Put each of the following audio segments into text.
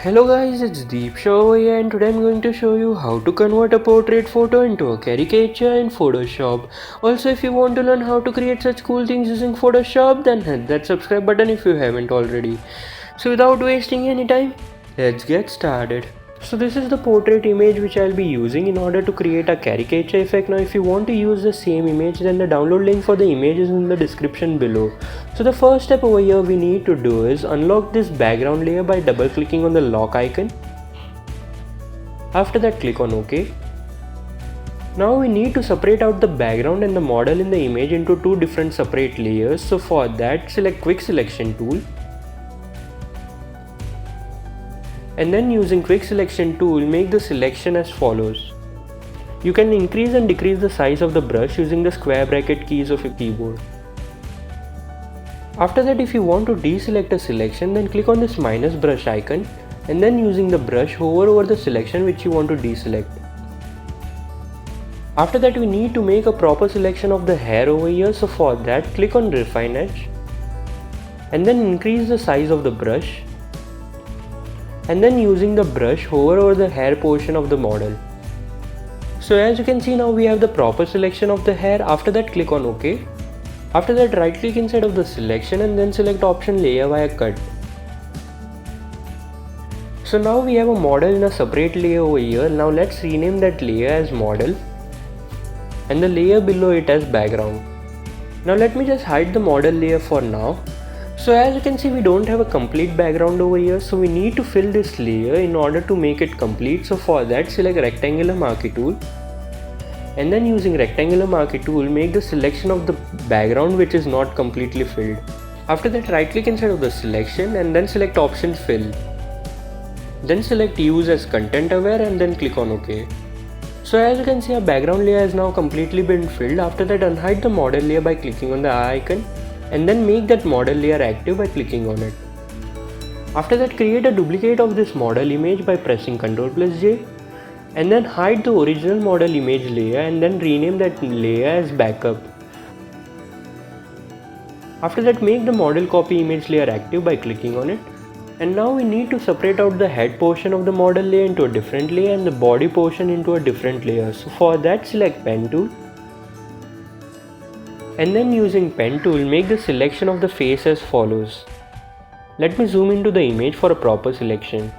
Hello guys, it's Deep Show here and today I'm going to show you how to convert a portrait photo into a caricature in Photoshop. Also, if you want to learn how to create such cool things using Photoshop, then hit that subscribe button if you haven't already. So without wasting any time, let's get started. So this is the portrait image which I'll be using in order to create a caricature effect. Now if you want to use the same image, then the download link for the image is in the description below. So the first step over here we need to do is unlock this background layer by double clicking on the lock icon. After that, click on OK. Now we need to separate out the background and the model in the image into two different separate layers. So for that, select quick selection tool. And then using quick selection tool, make the selection as follows. You can increase and decrease the size of the brush using the square bracket keys of your keyboard. After that, if you want to deselect a selection, then click on this minus brush icon and then using the brush hover over the selection which you want to deselect. After that, we need to make a proper selection of the hair over here, so for that click on refine edge and then increase the size of the brush. And then using the brush hover over the hair portion of the model. So as you can see, now we have the proper selection of the hair. After that, click on OK. After that, right click inside of the selection and then select option layer via cut. So now we have a model in a separate layer over here. Now let's rename that layer as model and the layer below it as background. Now let me just hide the model layer for now. So as you can see, we don't have a complete background over here, so we need to fill this layer in order to make it complete. So for that, select rectangular marquee tool and then using rectangular marquee tool, make the selection of the background which is not completely filled. After that, right click inside of the selection and then select option fill. Then select use as content aware and then click on OK. So as you can see, our background layer has now completely been filled. After that, unhide the model layer by clicking on the eye icon and then make that model layer active by clicking on it. After that, create a duplicate of this model image by pressing Ctrl+J and then hide the original model image layer and then rename that layer as backup. After that, make the model copy image layer active by clicking on it. And now we need to separate out the head portion of the model layer into a different layer and the body portion into a different layer. So for that, select pen tool. And then using pen tool, make the selection of the face as follows. Let me zoom into the image for a proper selection.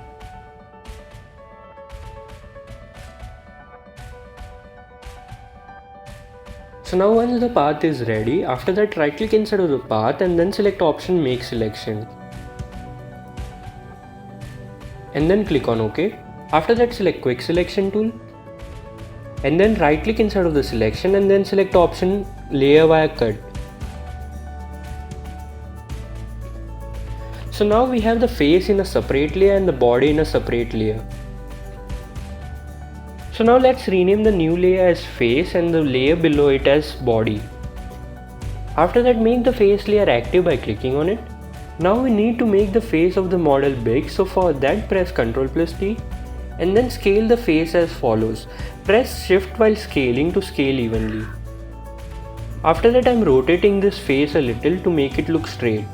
So now once the path is ready, after that right click inside of the path and then select option make selection. And then click on OK. After that, select quick selection tool. And then right click inside of the selection and then select option layer via cut. So now we have the face in a separate layer and the body in a separate layer. So now let's rename the new layer as face and the layer below it as body. After that, make the face layer active by clicking on it. Now we need to make the face of the model big, so for that press Ctrl+T and then scale the face as follows. Press shift while scaling to scale evenly. After that, I'm rotating this face a little to make it look straight.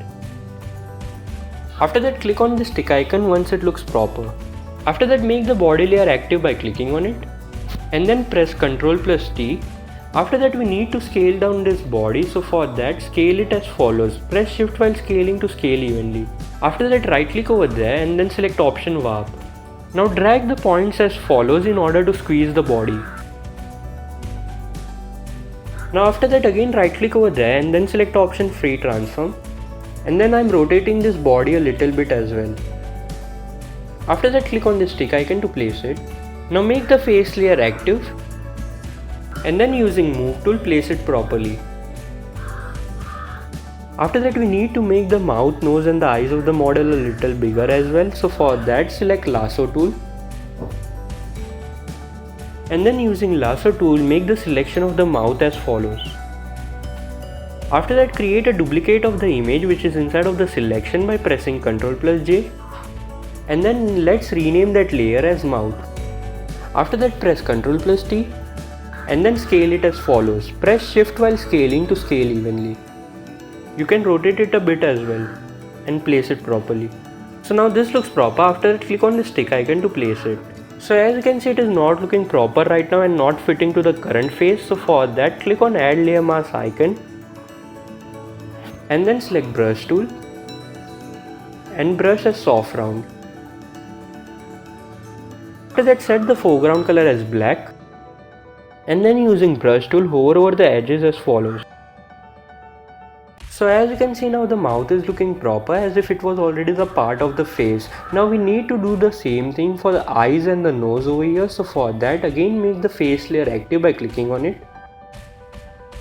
After that, click on the stick icon once it looks proper. After that, make the body layer active by clicking on it and then press Ctrl+T. After that, we need to scale down this body, so for that, scale it as follows. Press shift while scaling to scale evenly. After that, right click over there and then select option warp. Now drag the points as follows in order to squeeze the body. Now after that, again right click over there and then select option free transform. And then I'm rotating this body a little bit as well. After that, click on the stick icon to place it. Now make the face layer active. And then using move tool, place it properly. After that, we need to make the mouth, nose and the eyes of the model a little bigger as well. So for that, select lasso tool. And then using lasso tool, make the selection of the mouth as follows. After that, create a duplicate of the image which is inside of the selection by pressing Ctrl+J. And then let's rename that layer as mouth. After that, press Ctrl+T and then scale it as follows. Press shift while scaling to scale evenly. You can rotate it a bit as well and place it properly. So now this looks proper. After that, click on the stick icon to place it. So as you can see, it is not looking proper right now and not fitting to the current face. So for that, click on add layer mask icon and then select brush tool and brush as soft round. After that, set the foreground color as black and then using brush tool hover over the edges as follows. So as you can see, now the mouth is looking proper as if it was already the part of the face. Now we need to do the same thing for the eyes and the nose over here. So for that, again make the face layer active by clicking on it.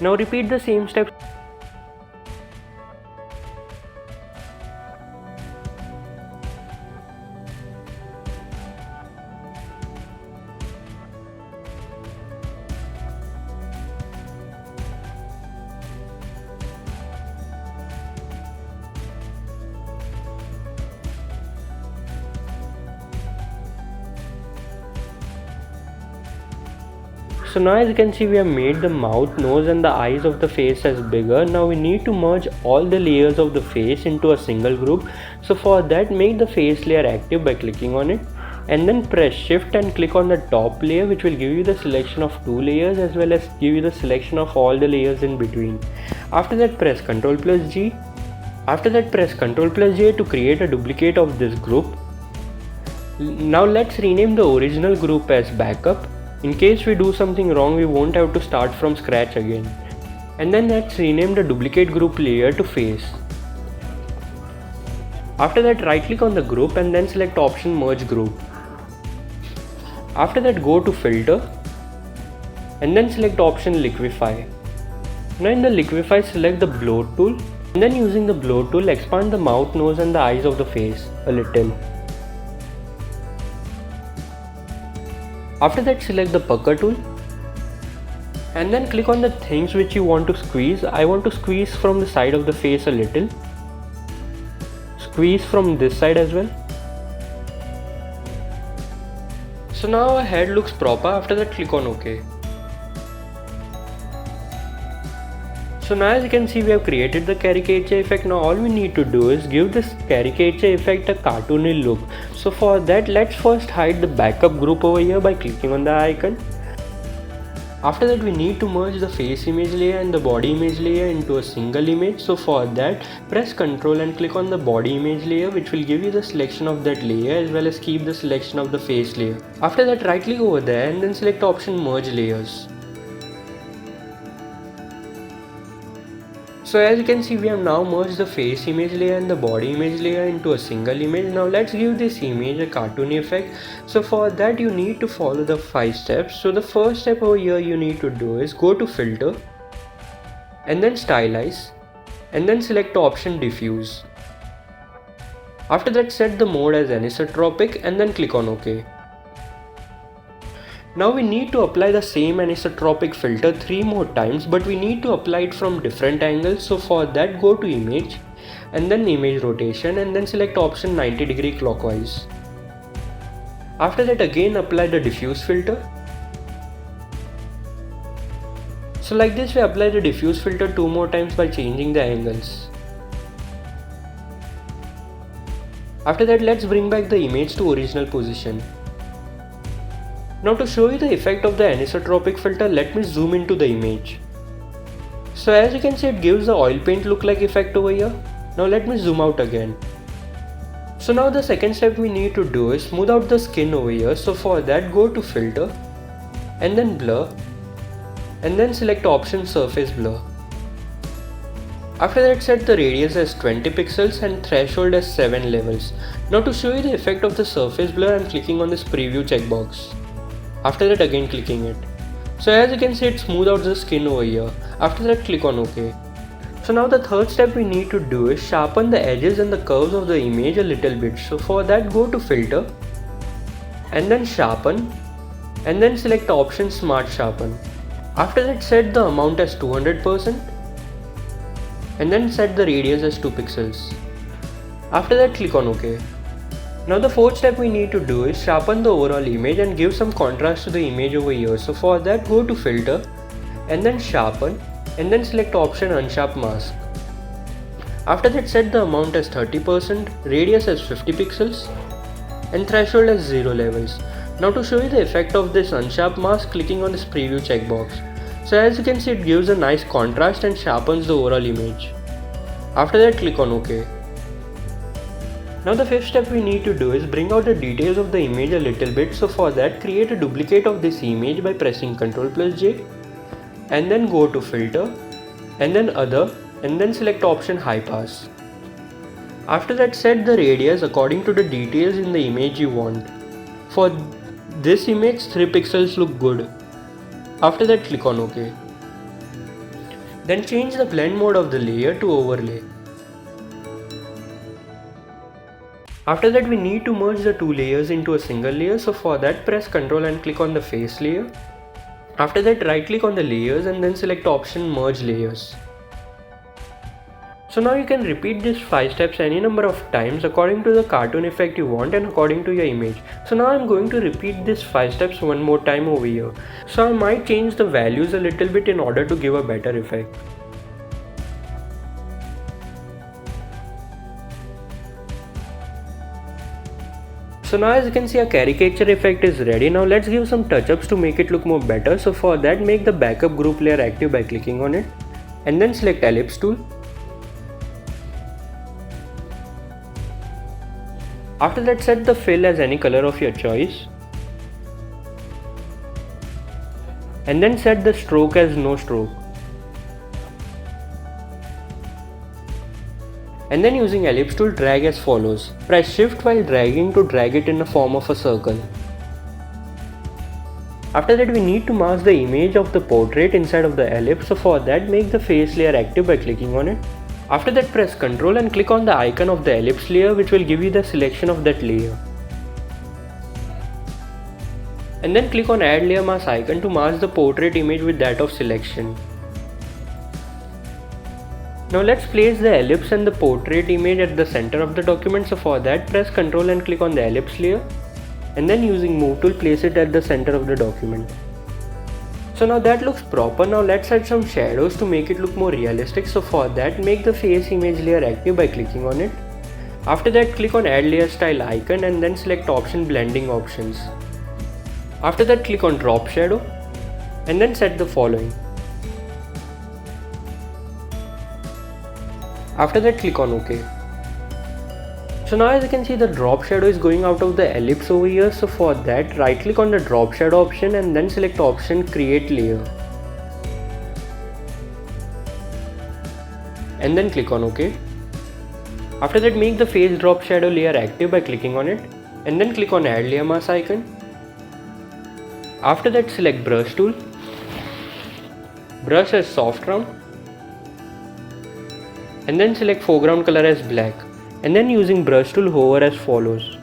Now repeat the same steps. So now as you can see, we have made the mouth, nose and the eyes of the face as bigger. Now we need to merge all the layers of the face into a single group. So for that, make the face layer active by clicking on it and then press shift and click on the top layer, which will give you the selection of 2 layers as well as give you the selection of all the layers in between. After that, press Ctrl plus G. After that, press Ctrl plus J to create a duplicate of this group. Now let's rename the original group as backup. In case we do something wrong, we won't have to start from scratch again. And then let's rename the duplicate group layer to face. After that, right click on the group and then select option merge group. After that, go to filter and then select option liquify. Now in the liquify, select the blur tool and then using the blur tool, expand the mouth, nose and the eyes of the face a little. After that, select the pucker tool and then click on the things which you want to squeeze. I want to squeeze from the side of the face a little. Squeeze from this side as well. So now our head looks proper. After that, click on OK. So now as you can see, we have created the caricature effect. Now all we need to do is give this caricature effect a cartoony look. So for that, let's first hide the backup group over here by clicking on the icon. After that, we need to merge the face image layer and the body image layer into a single image. So for that, press Ctrl and click on the body image layer, which will give you the selection of that layer as well as keep the selection of the face layer. After that, right click over there and then select option merge layers. So as you can see, we have now merged the face image layer and the body image layer into a single image. Now let's give this image a cartoony effect. So for that, you need to follow the 5 steps. So the first step over here you need to do is go to filter and then stylize and then select option diffuse. After that, set the mode as anisotropic and then click on OK. Now we need to apply the same anisotropic filter 3 more times, but we need to apply it from different angles. So for that, go to image and then image rotation and then select option 90° clockwise. After that, again apply the diffuse filter. So like this, we apply the diffuse filter 2 more times by changing the angles. After that, let's bring back the image to original position. Now to show you the effect of the anisotropic filter, let me zoom into the image. So as you can see, it gives the oil paint look like effect over here. Now let me zoom out again. So now the second step we need to do is smooth out the skin over here. So for that, go to filter and then blur and then select option surface blur. After that, set the radius as 20 pixels and threshold as 7 levels. Now to show you the effect of the surface blur, I am clicking on this preview checkbox. After that, again clicking it. So as you can see, it smooth out the skin over here. After that, click on OK. So now the third step we need to do is sharpen the edges and the curves of the image a little bit. So for that, go to filter and then sharpen and then select option smart sharpen. After that, set the amount as 200% and then set the radius as 2 pixels. After that, click on OK. Now the fourth step we need to do is sharpen the overall image and give some contrast to the image over here. So for that, go to filter and then sharpen and then select option unsharp mask. After that, set the amount as 30%, radius as 50 pixels and threshold as 0 levels. Now to show you the effect of this unsharp mask, clicking on this preview checkbox. So as you can see, it gives a nice contrast and sharpens the overall image. After that, click on OK. Now the fifth step we need to do is bring out the details of the image a little bit. So for that, create a duplicate of this image by pressing Ctrl+J and then go to Filter and then Other and then select option High Pass. After that, set the radius according to the details in the image you want. For this image, 3 pixels look good. After that, click on OK. Then change the blend mode of the layer to overlay. After that, we need to merge the two layers into a single layer. So for that, press Ctrl and click on the face layer. After that, right click on the layers and then select option Merge Layers. So now you can repeat these 5 steps any number of times according to the cartoon effect you want and according to your image. So now I'm going to repeat these 5 steps one more time over here. So I might change the values a little bit in order to give a better effect. So now as you can see, a caricature effect is ready. Now let's give some touch-ups to make it look more better. So for that, make the backup group layer active by clicking on it and then select ellipse tool. After that, set the fill as any color of your choice and then set the stroke as no stroke. And then using ellipse tool, drag as follows. Press shift while dragging to drag it in the form of a circle. After that, we need to mask the image of the portrait inside of the ellipse. So for that, make the face layer active by clicking on it. After that, press Ctrl and click on the icon of the ellipse layer, which will give you the selection of that layer. And then click on Add Layer Mask icon to mask the portrait image with that of selection. Now let's place the ellipse and the portrait image at the center of the document. So for that, press Ctrl and click on the ellipse layer and then using move tool, place it at the center of the document. So now that looks proper. Now let's add some shadows to make it look more realistic. So for that, make the face image layer active by clicking on it. After that, click on Add Layer Style icon and then select option Blending Options. After that, click on Drop Shadow and then set the following. After that, click on OK. So now as you can see, the drop shadow is going out of the ellipse over here. So for that, right click on the drop shadow option and then select option Create Layer. And then click on OK. After that, make the face drop shadow layer active by clicking on it and then click on Add Layer Mask icon. After that, select Brush tool. Brush as soft round. And then select foreground color as black and then using brush tool, hover as follows.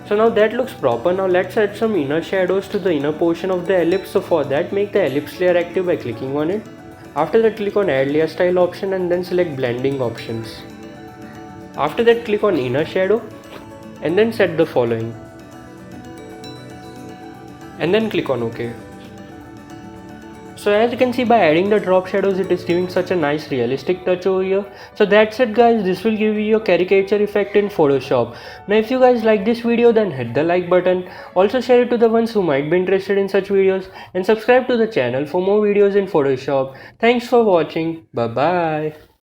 So now that looks proper. Now let's add some inner shadows to the inner portion of the ellipse. So for that, make the ellipse layer active by clicking on it. After that, click on Add Layer Style option and then select Blending Options. After that, click on Inner Shadow and then set the following. And then click on OK. So as you can see, by adding the drop shadows, it is giving such a nice realistic touch over here. So that's it guys, this will give you your caricature effect in Photoshop. Now if you guys like this video, then hit the like button. Also share it to the ones who might be interested in such videos and subscribe to the channel for more videos in Photoshop. Thanks for watching. Bye bye.